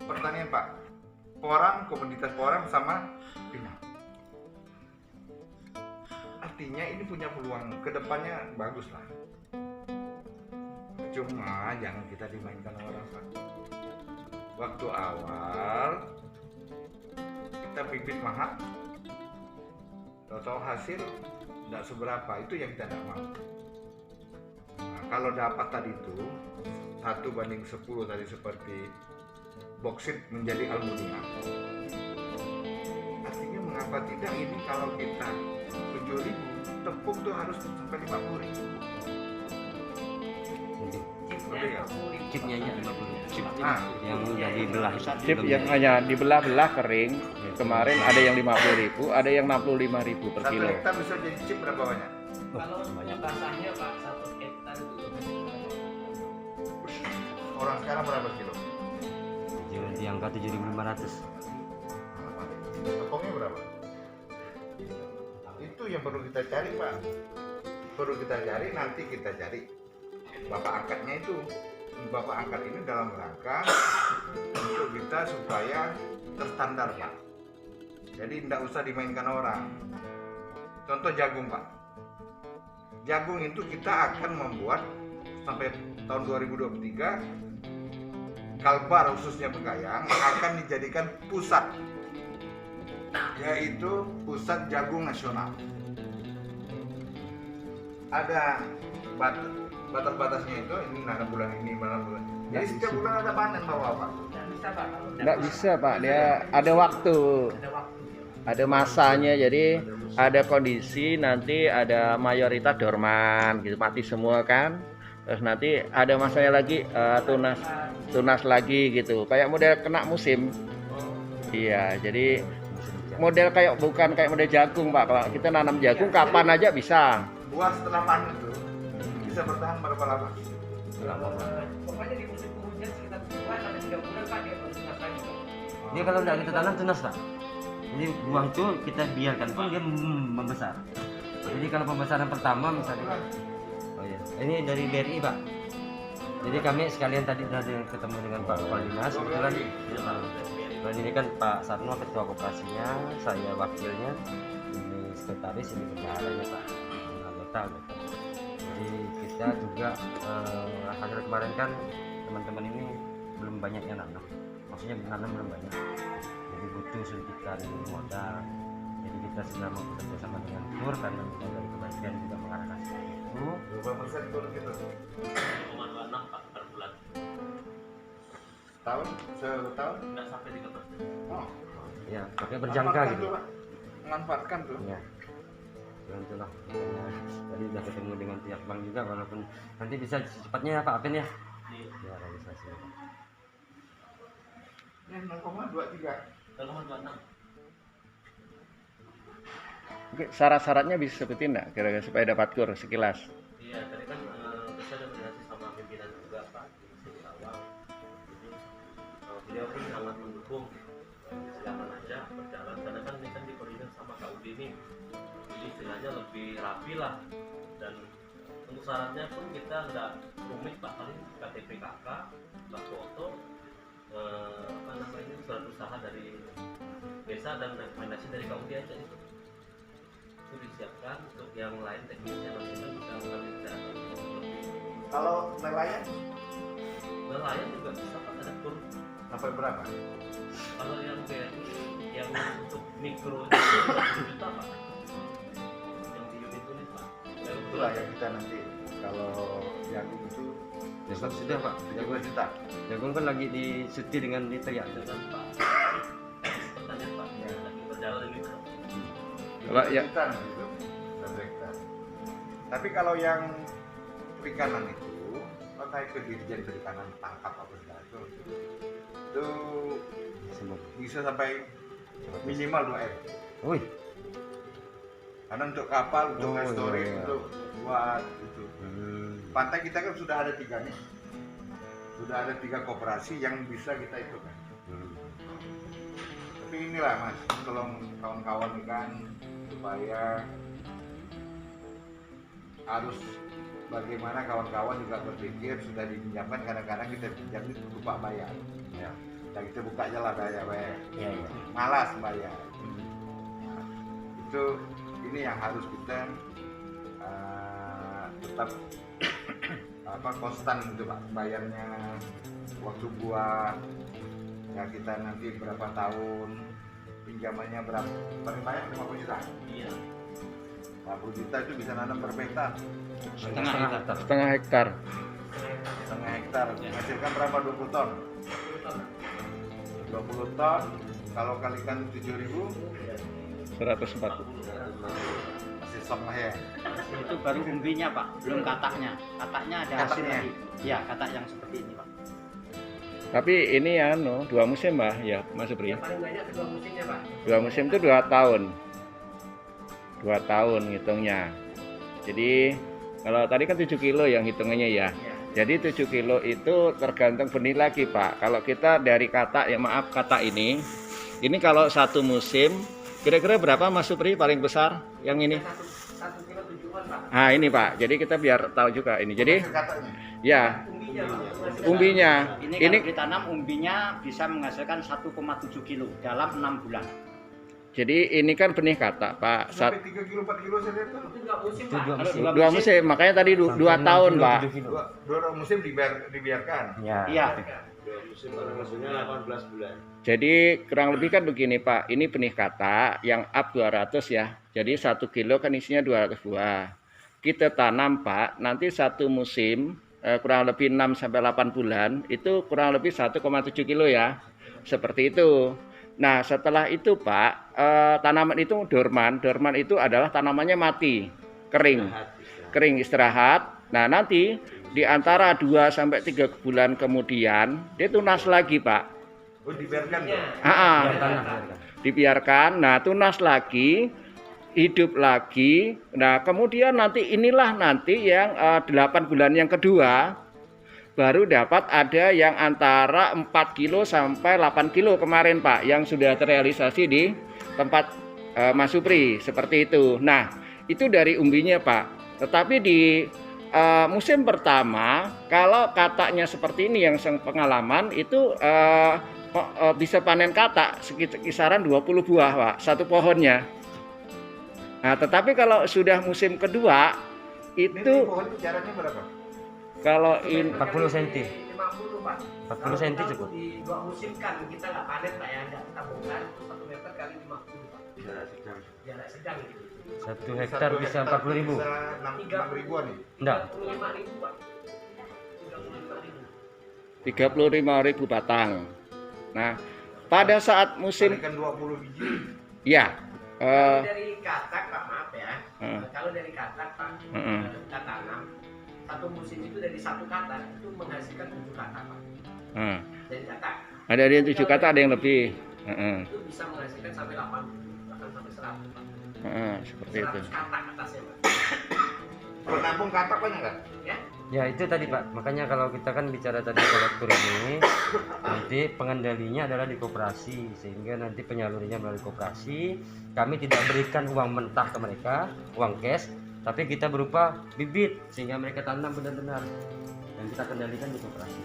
Pertanian Pak, porang, komoditas porang sama pinang. Artinya ini punya peluang kedepannya bagus lah. Cuma jangan kita dimainkan orang Pak. Waktu awal kita bibit mahal, tahu hasil tidak seberapa, itu yang kita tidak mau. Nah, kalau dapat tadi itu 1:10 tadi seperti boksit menjadi aluminium. Artinya mengapa tidak ini kalau kita 7.000, tepung tuh harus sampai 50.000. Chipnya aja 50. Chip yang udah dibelah itu. Chip yang hanya dibelah-belah kering. Kemarin ada yang 50.000, ada yang 65.000 per 1 kilo. hektar bisa jadi chip berapa banyak? Kalau basahnya Pak 1 hektar itu Orang sekarang berapa kilo? Di angka 7.500. Tepungnya berapa? Itu yang perlu kita cari Pak. Perlu kita cari, nanti kita cari bapak angkatnya itu. Bapak angkat ini dalam rangka untuk kita supaya terstandar Pak. Jadi tidak usah dimainkan orang. Contoh jagung Pak. Jagung itu kita akan membuat sampai tahun 2023 Kalbar khususnya Bekayang akan dijadikan pusat, yaitu pusat jagung nasional. Ada batas-batasnya itu, ini mana bulan ini, mana bulan. Jadi setiap bulan ada panen Bapak. bisa Pak. Nggak bisa Pak, dia ada waktu. Ada waktu. Ada masanya, jadi ada kondisi nanti ada mayoritas dorman gitu, mati semua kan. Terus nanti ada masanya lagi tunas lagi gitu, kayak model kena musim. Iya, jadi model kayak bukan kayak model jagung Pak. Kalau kita nanam jagung kapan aja bisa. Buah setelah panen itu bisa bertahan berapa lama? Pokoknya di musim penghujan sekitar 2 sampai 3 bulan Pak dia baru tunas lagi Pak. Dia kalau tidak kita tanam tunas Pak. Jadi buah itu kita biarkan pun dia membesar. Jadi kalau pembesaran pertama misalnya, oh iya, ini dari BRI Pak. Jadi kami sekalian tadi sudah ketemu dengan Pak Kepala Dinas. Kebetulan dan ini kan Pak Sarno ketua koperasinya, saya wakilnya, ini sekretaris, ini bendaharanya Pak, anggota. Jadi kita juga hasil kemarin kan teman-teman ini belum banyak yang nanam, maksudnya nanam belum banyak. Jadi butuh suntikan modal. Jadi kita sudah mau bekerja sama dengan KUR karena dari kementerian juga mengarahkan seperti itu. 2% turun gitu. 0,26 Pak per bulan. Setahun? Nggak sampai 3%. Oh, Ya, pakai berjangka gitu. Pak. Manfaatkan tuh. Ya. Dan itulah. Tadi sudah ketemu dengan pihak bank juga, walaupun nanti bisa cepatnya ya Pak Apin ya. Ya realisasi. Ini 0,23. 0,26. Oke, syarat-syaratnya bisa sebutin nggak kira-kira supaya dapat kur sekilas? Iya, tadi kan saya ada koordinasi sama pimpinan juga Pak di sini awal. Jadi beliau pun sangat mendukung. Silakan aja berjalan karena kan ini kan dikoordinir sama KUD ini. Jadi istilahnya lebih rapi lah. Dan untuk syaratnya pun kita nggak rumit Pak, paling KTP KK, plat foto, apa namanya surat usaha dari desa dan rekomendasi dari KUD aja itu disiapkan. Untuk yang lain teknisnya nanti kan bisa kami bicarakan lebih. Kalau nelayan Nelayan juga bisa Pak, ada kur. sampai berapa? Kalau yang BRI yang untuk mikro itu 20 juta Pak, yang di unit Pak. Baru Itulah yang kita nanti kalau jagung itu Jagung sudah Pak. 30 juta. Jagung kan lagi disuti dengan liter ya. dengan Pak pertanyaan Pak Ya. lagi berjalan ini Pak. Kalau ya- Juta gitu, 1 hektar. Tapi kalau yang perikanan itu, pakai ke dirjen perikanan tangkap apa segala itu bisa sampai minimal 2 M. Wih. Karena untuk kapal, untuk Oh, restoring, iya, iya. untuk buat itu. Pantai kita kan sudah ada 3 nih. Sudah ada 3 koperasi yang bisa kita ikutkan. Tapi inilah Mas, tolong kawan-kawan kan supaya harus bagaimana kawan-kawan juga berpikir sudah dipinjamkan, kadang-kadang kita pinjam itu lupa bayar. Ya. Dan kita buka aja lah bayar. Ya, ya. Malas bayar. Nah, itu ini yang harus kita tetap konstan gitu Pak, bayarnya waktu buat ya kita nanti berapa tahun pinjamannya berapa, paling banyak 50 juta. Iya. 50 juta itu bisa nanam berapa hektar? Setengah hektar. Setengah hektar. Setengah hektar menghasilkan berapa? 20 ton. 20 ton kalau kalikan 7.000 140. masih sok lah ya. Itu baru umbinya Pak, belum kataknya. Kataknya ada hasil Kataknya? lagi. Ya, katak yang seperti ini Pak. Tapi ini anu 2 musim Mbah ya Mas Supri. Yang paling banyak kedua musimnya Pak. 2 musim itu 2 tahun. 2 tahun ngitungnya. Jadi kalau tadi kan 7 kilo yang hitungannya ya. Jadi 7 kilo itu tergantung benih lagi Pak. Kalau kita dari katak, ya maaf katak ini kalau satu musim kira-kira berapa Mas Supri paling besar yang ini? 1 kilo 7 on Pak. Nah ini Pak, jadi kita biar tahu juga ini. Jadi Hasil katanya. ya Umbinya Pak. umbinya Ini ini kalau ditanam umbinya bisa menghasilkan 1,7 kilo dalam 6 bulan. jadi ini kan benih katak Pak. Sampai 3 kilo 4 kilo saya lihat tuh. Itu 2 musim Itu Pak. 2 musim. Kalau 2 musim, makanya tadi 2 tahun Pak. Dua musim dibiarkan. Ya. Iya. Dua musim karena maksudnya 18 bulan. Jadi kurang lebih kan begini Pak, ini benih katak yang up 200 ya. Jadi 1 kilo kan isinya 200 buah. Kita tanam Pak, nanti satu musim kurang lebih 6 sampai 8 bulan itu kurang lebih 1,7 kilo ya. Seperti itu. Nah, setelah itu Pak, tanaman itu dorman. Dorman itu adalah tanamannya mati, kering. Kering istirahat. Nah, nanti di antara 2 sampai 3 bulan kemudian dia tunas lagi Pak. Oh, dibiarkan tuh. Dibiarkan, nah tunas lagi, hidup lagi. Nah kemudian nanti inilah nanti yang 8 bulan yang kedua baru dapat ada yang antara 4 kilo sampai 8 kilo kemarin Pak yang sudah terrealisasi di tempat Mas Supri seperti itu. Nah itu dari umbinya Pak. Tetapi di musim pertama kalau kataknya seperti ini yang pengalaman itu bisa panen katak sekitar kisaran 20 buah Pak satu pohonnya. Nah tetapi kalau sudah musim kedua Ini itu pohon jaraknya berapa? kalau in 40 cm. 50 Pak. 40 cm Kalau cukup. di 2 musim kan kita nggak panen Pak ya, nggak kita bongkar 1 meter kali 50 Pak. Jarak sedang gitu. 1 hektar bisa 40.000. Bisa 6 ribuan nih. Enggak. 35.000 Pak. 35.000 batang. Nah pada saat musim Kalikan 20 biji. ya Kalau dari katak Pak, maaf ya. Heeh. Kalau dari katak Pak, Heeh. kita tanam satu musim itu dari 1 katak itu menghasilkan 7 katak Pak. Dari katak ada yang 7 kata ada yang lebih. itu bisa menghasilkan sampai 80 bahkan sampai 100 Pak. Seperti itu. 100 katak atasnya Pak. Penampung katak banyak nggak? Ya. Ya itu tadi Pak, makanya kalau kita kan bicara tadi kolektor ini, nanti pengendalinya adalah di koperasi, sehingga nanti penyalurannya melalui koperasi. Kami tidak berikan uang mentah ke mereka, uang cash, tapi kita berupa bibit, sehingga mereka tanam benar-benar, dan kita kendalikan di koperasi.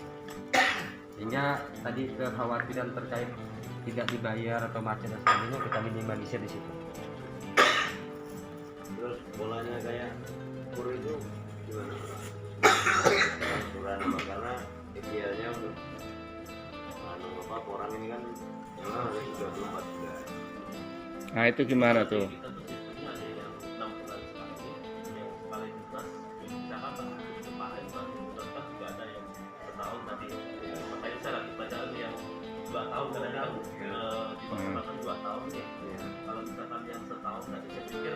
Sehingga tadi kekhawatiran terkait tidak dibayar atau macet dan sebagainya kita minimalisir di situ. Terus bolanya kayak kur itu gimana? Aturan apa karena idealnya untuk orang ini kan memang harus 24 bulan. Nah itu gimana tuh? Kita tuh sistemnya ada yang 6 bulan sekali, yang sekali tunas bisa kapan? Kemarin bulan kan juga ada yang setahun tadi. Makanya saya lagi pelajaran yang 2 tahun karena ini kan dimaksimalkan 2 tahun ya. Kalau misalkan yang setahun tadi saya pikir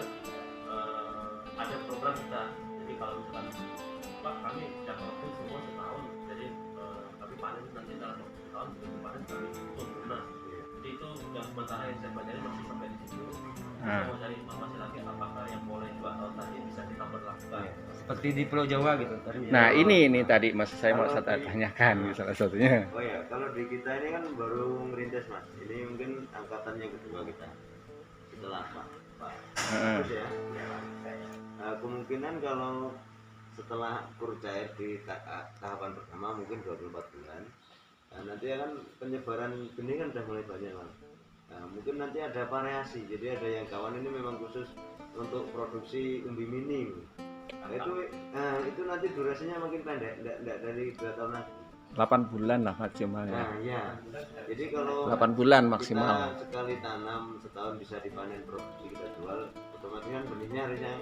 ada program kita. Jadi kalau misalkan Pak kami jangka waktu semua setahun, jadi kami panen nanti dalam waktu setahun begitu panen kami tutup lunas. Jadi itu yang sementara yang saya pelajari masih sampai di situ. Saya mau cari informasi lagi apakah yang boleh 2 tahun tadi bisa kita berlakukan. Seperti di Pulau Jawa gitu tadi. Nah ini tadi mas saya mau saya tanyakan salah satunya. Oh ya, kalau di kita ini kan baru ngerintis Mas. Ini mungkin angkatan yang kedua kita. Setelah Pak. Terus ya. Kemungkinan kalau setelah kur cair di tahapan pertama mungkin 24 bulan. Nah, nanti akan penyebaran benih kan udah mulai banyak Mas. Nah, mungkin nanti ada variasi, jadi ada yang kawan ini memang khusus untuk produksi umbi mini. Nah, itu nanti durasinya makin pendek, enggak dari 2 tahun lagi. 8 bulan lah maksimalnya. Nah, iya. Jadi kalau 8 bulan kita maksimal. sekali tanam setahun bisa dipanen produksi kita jual, otomatis kan benihnya harusnya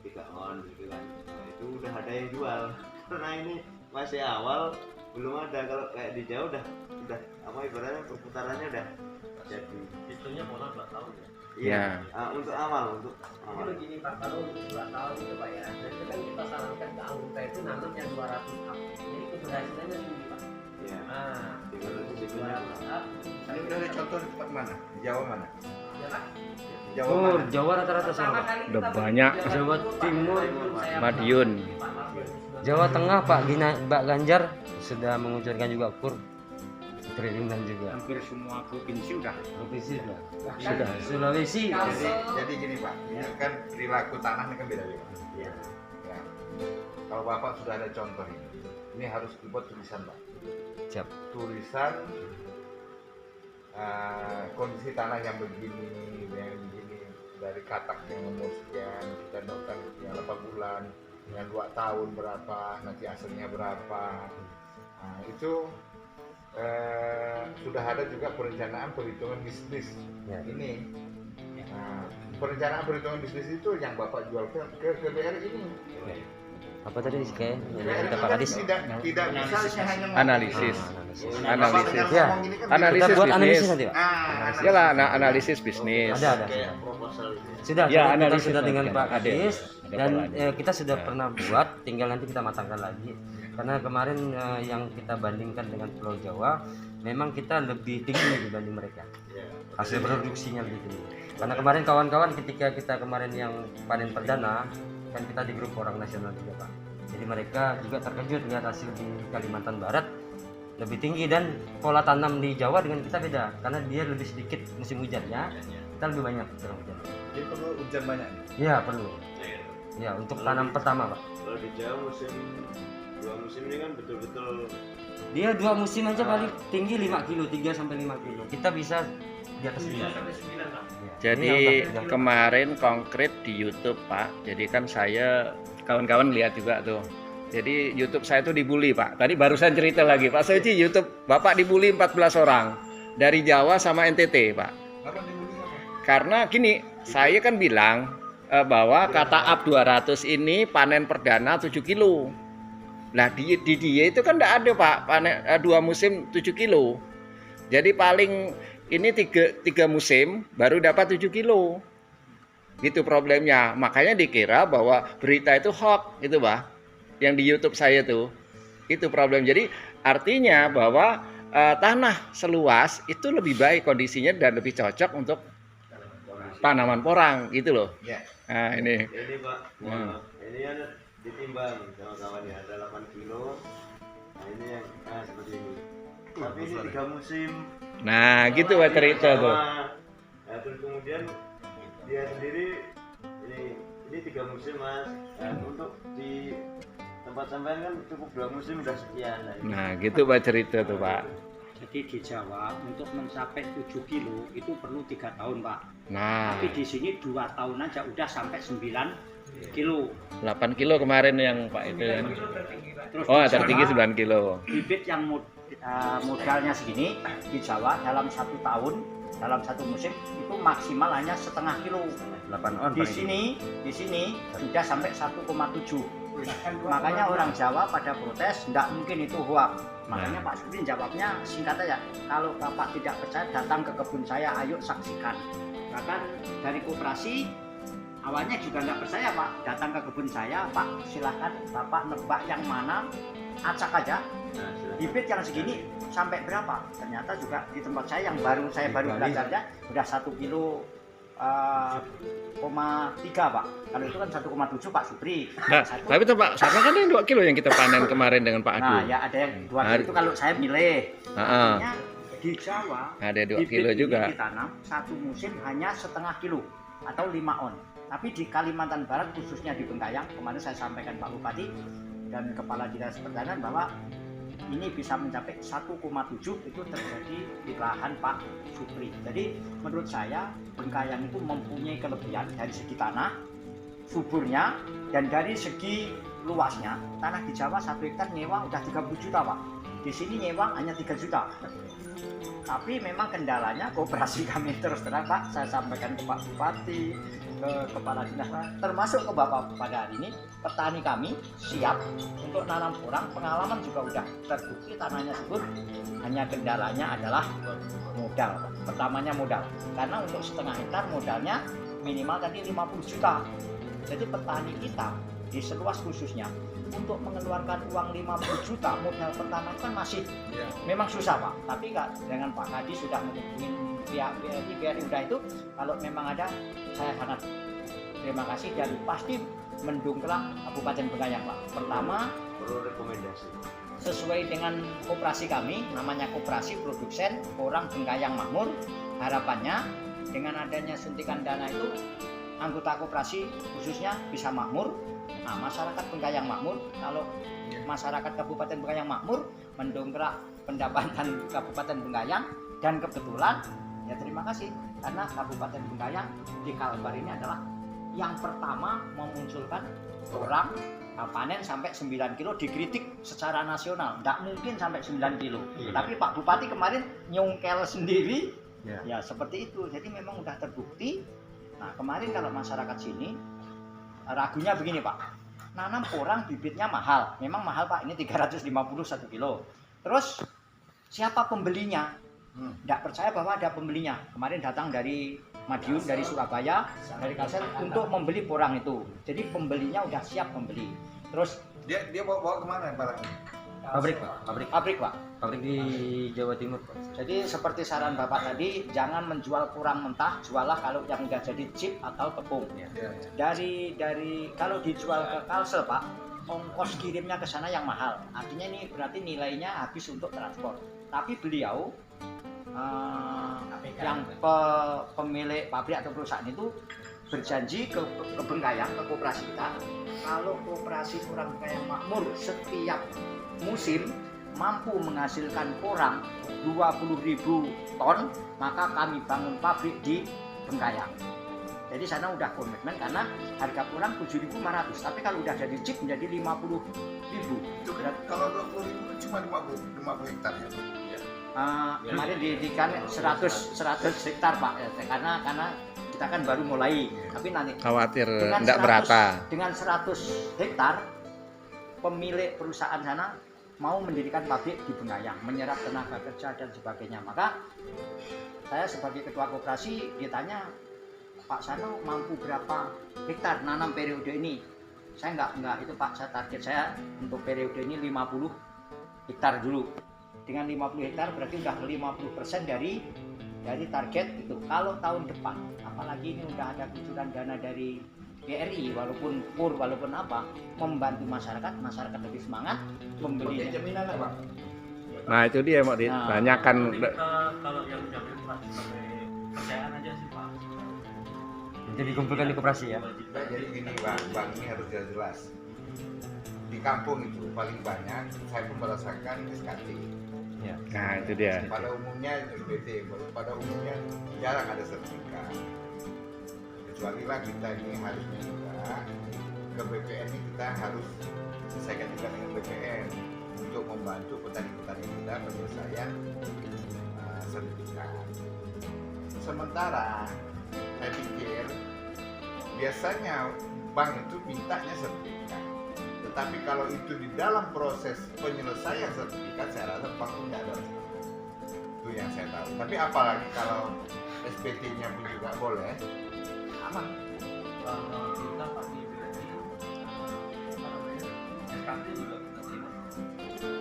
3 on gitu kan. Nah, itu udah ada yang jual. Karena ini masih awal, belum ada. Kalau kayak di jauh udah apa ibaratnya perputarannya udah jadi. Hitungnya pola 2 tahun ya. Iya. Untuk awal. Jadi begini Pak, kalau untuk 2 tahun itu Pak ya, nanti kan kita sarankan ke anggota itu nanam yang 200 up. Jadi keberhasilannya tinggi Pak. Iya. Nah, Tinggal resikonya. 200 up. Ini udah ada contoh di tempat mana? Di Jawa mana? Ya Pak. Di Jawa Oh, mana? Jawa rata-rata sama, Pertama Pak. kali Udah kita banyak. berjalan Jawa dulu, Pak. Timur, Sebelum saya Madiun. Pak Madiun. Jawa Tengah Pak Mbak Ganjar sudah mengucurkan juga kur triliunan juga. Hampir semua provinsi udah. Provinsi sudah. Bahkan Sulawesi. Jadi gini Pak, ini kan perilaku tanah ini kan beda-beda. Iya. Ya. Kalau Bapak sudah ada contoh ini harus dibuat tulisan Pak. Siap. Tulisan kondisi tanah yang begini, dari katak yang umur sekian, kita lakukan yang 8 bulan, yang 2 tahun berapa, nanti hasilnya berapa. Nah, itu sudah ada juga perencanaan perhitungan bisnis Ya. ini. Nah, perencanaan perhitungan bisnis itu yang Bapak jual ke BRI ini. Apa tadi kayak yang BRI kita Pak kan Kadis? tidak bisa hanya ngomong. Analisis. Analisis. Analisis. Bapak Ya. ngomong gini kan Analisis Kita buat bisnis. analisis nanti Pak. Iyalah, analisis bisnis. Ada. Kayak proposal gitu. Sudah, Ya, kita analisis sudah dengan nanti Pak ada. Kadis Ada dan polanya. kita sudah pernah buat, tinggal nanti kita matangkan lagi. Karena kemarin yang kita bandingkan dengan Pulau Jawa, memang kita lebih tinggi dibanding mereka. Iya. Hasil produksinya lebih tinggi. Karena kemarin kawan-kawan ketika kita kemarin yang panen perdana, kan kita di grup orang nasional juga Pak. Jadi mereka juga terkejut lihat hasil di Kalimantan Barat lebih tinggi, dan pola tanam di Jawa dengan kita beda karena dia lebih sedikit musim hujannya, kita lebih banyak musim hujan. Jadi perlu hujan banyak. Ya perlu. Ya untuk tanam pertama Pak. Kalau di Jawa dua musim ini kan betul-betul Dia 2 musim aja paling tinggi 5 kilo, 3 sampai 5 kilo. Kita bisa di atas 9. Sampai 9 Pak. Jadi kemarin konkret di YouTube Pak. Jadi kan saya kawan-kawan lihat juga tuh. Jadi YouTube saya tuh dibully Pak. Tadi barusan cerita lagi Pak Soji, YouTube Bapak dibully 14 orang dari Jawa sama NTT Pak. Apa dibully apa? Karena gini, saya kan bilang bahwa kata up 200 ini panen perdana 7 kilo. Nah di dia itu kan enggak ada Pak, panen 2 musim 7 kilo. Jadi paling ini 3 musim baru dapat 7 kilo. Gitu problemnya. Makanya dikira bahwa berita itu hoax gitu Pak. Yang di YouTube saya tuh. Itu problem. Jadi artinya bahwa tanah seluas itu lebih baik kondisinya dan lebih cocok untuk tanaman porang gitu loh. Ya. Nah ini. ini Pak, ini kan ditimbang sama-sama ya, ada 8 kilo. Nah ini yang seperti ini. Tapi ini 3 musim. Nah gitu Pak cerita tuh. Nah terus kemudian dia sendiri ini 3 musim Mas. Nah, untuk di tempat sampean kan cukup 2 musim udah sekian. Nah gitu Pak cerita tuh Pak. Jadi di Jawa untuk mencapai 7 kilo itu perlu 3 tahun Pak. Nah Tapi di sini 2 tahun aja udah sampai 9 kilo. 8 kilo kemarin yang Pak itu kan. Terus Oh di tertinggi Jawa, 9 kilo. bibit yang modalnya segini di Jawa dalam 1 tahun, dalam 1 musim itu maksimal hanya setengah kilo. 8 on Di sini sudah sampai 1,7. Makanya orang Jawa pada protes, tidak mungkin itu hoax. Makanya Pak Sudin jawabnya singkat aja, kalau Bapak tidak percaya datang ke kebun saya, ayo saksikan. Bahkan dari koperasi awalnya juga nggak percaya Pak, datang ke kebun saya, Pak silahkan Bapak nebak yang mana, acak aja. Bibit yang segini sampai berapa? Ternyata juga di tempat saya yang saya baru belajarnya udah 1 kilo 0,3 Pak. Kalau itu kan 1,7 Pak Supri. Nah tapi tuh Pak, sama kan yang 2 kilo yang kita panen kemarin dengan Pak Nah Agung. ya ada yang 2 kilo itu kalau saya milih. Heeh. Artinya di Jawa Ada 2 bibit kilo ini juga. ditanam 1 musim hanya setengah kilo atau 5 on. Tapi di Kalimantan Barat khususnya di Bengkayang, kemarin saya sampaikan Pak Bupati dan Kepala Dinas Pertanian bahwa ini bisa mencapai 1,7 itu terjadi di lahan Pak Supri. Jadi menurut saya Bengkayang itu mempunyai kelebihan dari segi tanah, suburnya, dan dari segi luasnya. Tanah di Jawa 1 hektar nyewa udah 30 juta Pak. Di sini nyewa hanya 3 juta. Tapi memang kendalanya koperasi kami terus terang Pak, saya sampaikan ke Pak Bupati, ke Kepala Dinas, termasuk ke Bapak pada hari ini, petani kami siap untuk nanam porang, pengalaman juga udah terbukti tanahnya subur, hanya kendalanya adalah modal. Pertamanya modal, karena untuk setengah hektar modalnya minimal tadi 50 juta. Jadi petani kita di seluas khususnya untuk mengeluarkan uang 50 juta modal pertama itu kan masih memang susah Pak. Tapi dengan Pak Kadi sudah menghubungi pihak BRI udah itu, kalau memang ada saya sangat terima kasih dan pasti mendongkrak Kabupaten Bengkayang Pak. Pertama Perlu rekomendasi. sesuai dengan koperasi kami, namanya Koperasi Produsen Porang Bengkayang Makmur. Harapannya dengan adanya suntikan dana itu anggota koperasi khususnya bisa makmur. Nah, masyarakat Bengkayang makmur, kalau masyarakat Kabupaten Bengkayang makmur mendongkrak pendapatan Kabupaten Bengkayang, dan kebetulan ya terima kasih karena Kabupaten Bengkayang di Kalbar ini adalah yang pertama memunculkan porang panen sampai 9 kilo, dikritik secara nasional nggak mungkin sampai 9 kilo. Tapi Pak Bupati kemarin nyongkel sendiri ya seperti itu, jadi memang udah terbukti. Nah kemarin kalau masyarakat sini ragunya begini Pak, nanam porang bibitnya mahal, memang mahal Pak, ini 350 1 kilo. Terus siapa pembelinya? Nggak percaya bahwa ada pembelinya. Kemarin datang dari Madiun, dari Surabaya, dari Kalsel untuk membeli porang itu. Jadi pembelinya udah siap membeli. Terus Dia bawa kemana barangnya? Pabrik Pak, Pak. pabrik di Jawa Timur Pak. Jadi seperti saran Bapak tadi, jangan menjual porang mentah, jualah kalau yang udah jadi chip atau tepung. Dari kalau dijual ke Kalsel Pak, ongkos kirimnya ke sana yang mahal. Artinya ini berarti nilainya habis untuk transport. Tapi beliau yang pemilik pabrik atau perusahaan itu berjanji ke Bengkayang, ke koperasi kita, kalau koperasi porang Bengkayang Makmur setiap musim mampu menghasilkan porang 20.000 ton, maka kami bangun pabrik di Bengkayang. Jadi sana udah komitmen karena harga porang 7.500, tapi kalau udah jadi chip menjadi 50.000. Itu kalau 20.000 cuma 50 hektar ya. Kemarin didikan 100 hektar Pak, karena kita kan baru mulai. Tapi nanti Khawatir dengan tidak merata. Dengan 100 hektar pemilik perusahaan sana mau mendirikan pabrik di Bengkayang, menyerap tenaga kerja dan sebagainya. Maka saya sebagai ketua koperasi ditanya, Pak Sano mampu berapa hektar nanam periode ini? Saya enggak itu Pak, saya target saya untuk periode ini 50 hektar dulu. Dengan 50 hektar berarti udah 50% dari target itu. Kalau tahun depan, apalagi ini udah ada kucuran dana dari BRI, walaupun PUR, walaupun apa, membantu masyarakat lebih semangat membeli. Jaminan apa? Nah itu dia mau ditanyakan. Kita kalau yang jamin Pak sebagai kepercayaan aja sih Pak. Jadi dikumpulkan di koperasi ya. Jadi gini Bang, ini harus jelas. Di kampung itu paling banyak saya pun merasakan SKT. Ya. Nah itu dia. Pada umumnya SBT, pada umumnya jarang ada sertifikat. Kecuali lah kita ini harusnya juga ke BPN ini kita harus selesaikan juga dengan BPN untuk membantu petani-petani kita penyelesaian sertifikat. Sementara saya pikir biasanya bank itu mintanya sertifikat. Tetapi kalau itu di dalam proses penyelesaian sertifikat, saya rasa bank pun tidak ada. Itu yang saya tahu. Tapi apalagi kalau SPT-nya pun juga boleh, aman. Kalau kita Pak di BRI, SKT juga kita terima.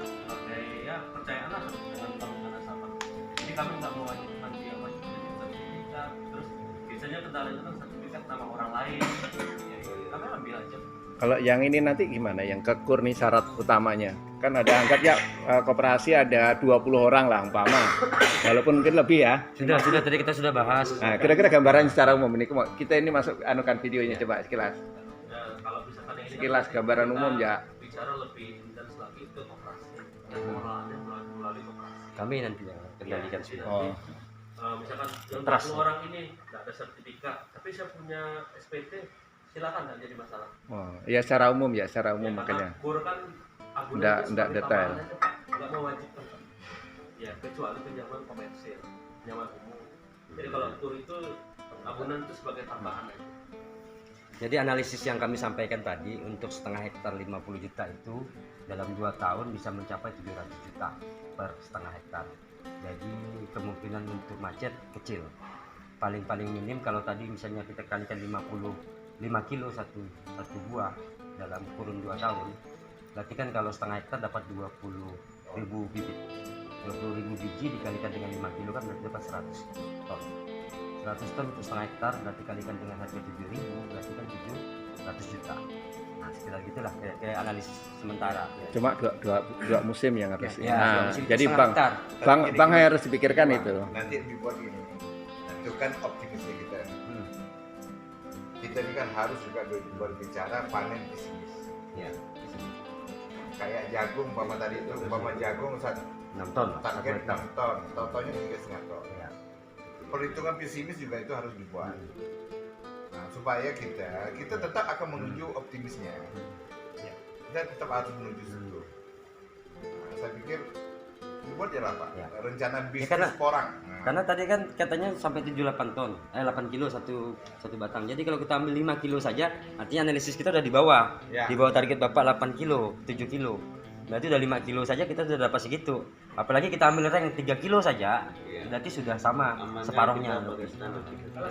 Sebagai ya percayalah dengan bangunan nasabah. Jadi kami nggak mewajibkan dia wajib jadi sertifikat. Terus biasanya kendalanya kan sertifikat nama orang lain. Ya, kami ambil aja. Kalau yang ini nanti gimana? Yang kekur nih syarat utamanya. Kan ada anggapnya koperasi ada 20 orang lah umpama. Walaupun mungkin lebih ya. Sudah tadi kita sudah bahas. Nah, kira-kira gambaran secara umum ini kita ini masuk anukan videonya coba sekilas. Nah, kalau misalkan ini Sekilas gambaran umum ya. bicara lebih intens lagi ke koperasi, pengelolaannya melalui koperasi. Kami nanti yang kendalikan semua. Oh. Misalkan yang Trust. 20 orang ini nggak ada sertifikat, tapi saya punya SPT, silakan, nggak jadi masalah. Oh, ya secara umum ya, secara umum Ya, makanya. karena KUR kan Nggak detail. nggak mewajibkan, Pak. Ya kecuali pinjaman komersil, pinjaman umum. Jadi kalau KUR itu agunan itu sebagai tambahan aja. Jadi analisis yang kami sampaikan tadi untuk setengah hektar 50 juta itu dalam 2 tahun bisa mencapai 700 juta per setengah hektar. Jadi kemungkinan untuk macet kecil. Paling minim kalau tadi misalnya kita kalikan 55 kilo satu buah dalam kurun 2 tahun. Berarti kan kalau setengah hektar dapat 20.000 bibit. 20.000 biji dikalikan dengan 5 kilo kan berarti dapat 100 ton. 100 ton untuk setengah hektar berarti kalikan dengan harga 7.000 berarti kan 700 juta. Nah sekitar gitulah kayak analisis sementara. Cuma dua musim yang harus. Ya, Nah, musim jadi setengah Bang, hektar. Bang harus dipikirkan itu. Nanti dibuat ini. Itu kan optimisnya kita. Kita ini kan harus juga berbicara panen pesimis. Ya, Kayak jagung, tadi itu, jagung 6 ton. target 1 hektar. 6 ton, totalnya 3,5 ton. Ya. Perhitungan pesimis juga itu harus dibuat. Nah, supaya kita tetap akan menuju optimisnya. Ya. Kita tetap harus menuju situ. Nah, saya pikir dibuat ya lah Pak. Ya. Rencana bisnis karena- porang. Nah, Karena tadi kan katanya sampai 78 ton, 8 kilo satu batang. Jadi kalau kita ambil 5 kilo saja, artinya analisis kita udah di bawah. Ya. Di bawah target Bapak 8 kilo, 7 kilo. Berarti udah 5 kilo saja kita sudah dapat segitu. Apalagi kita ambil rank 3 kilo saja, berarti sudah sama separuhnya. Kalau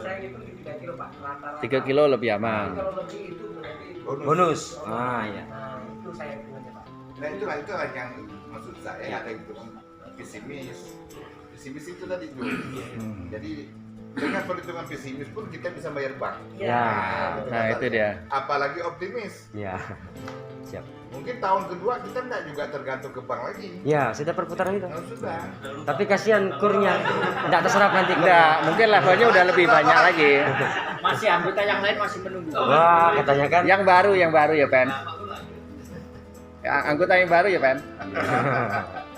saya ngitung di 3 kilo Pak, rata-rata. 3 kilo lebih Tapi aman. kalau lebih itu berarti Bonus. Ah ya. Nah, itu saya hitungnya Pak. Nah itulah yang maksud saya ada itu pesimis. Pesimis itu tadi itu. Jadi dengan perhitungan pesimis pun kita bisa bayar bank. Ya. Nah, itu dia. Apalagi optimis. Ya. Siap. Mungkin tahun kedua kita enggak juga tergantung ke bank lagi. Ya, sudah perputaran itu. Nah, sudah. Tapi kasihan kurnya enggak terserap nanti. Enggak, mungkin levelnya udah lebih banyak lagi. Masih anggota yang lain masih menunggu. Wah, katanya kan. Yang baru ya, Pen. Ya, anggota yang baru ya, Pen.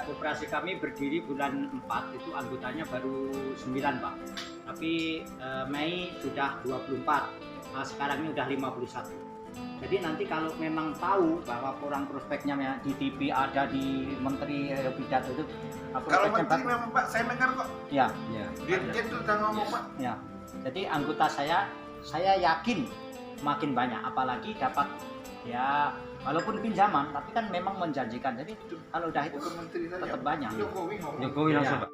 Koperasi kami berdiri bulan 4 itu anggotanya baru 9 Pak. Tapi Mei sudah 24. Nah, sekarang ini udah 51. Jadi nanti kalau memang tahu bahwa orang prospeknya di TV ada di Menteri Pidato itu Kalau prospeknya menteri bagus. memang Pak, saya dengar kok. Ya, Ya. Dirjen tuh udah ngomong Pak. ya. Jadi anggota saya yakin makin banyak, apalagi dapat ya walaupun pinjaman, tapi kan memang menjanjikan. Jadi kalau udah itu Menteri saja. tetap banyak. Jokowi ngomong. Jokowi langsung, Ya. Pak.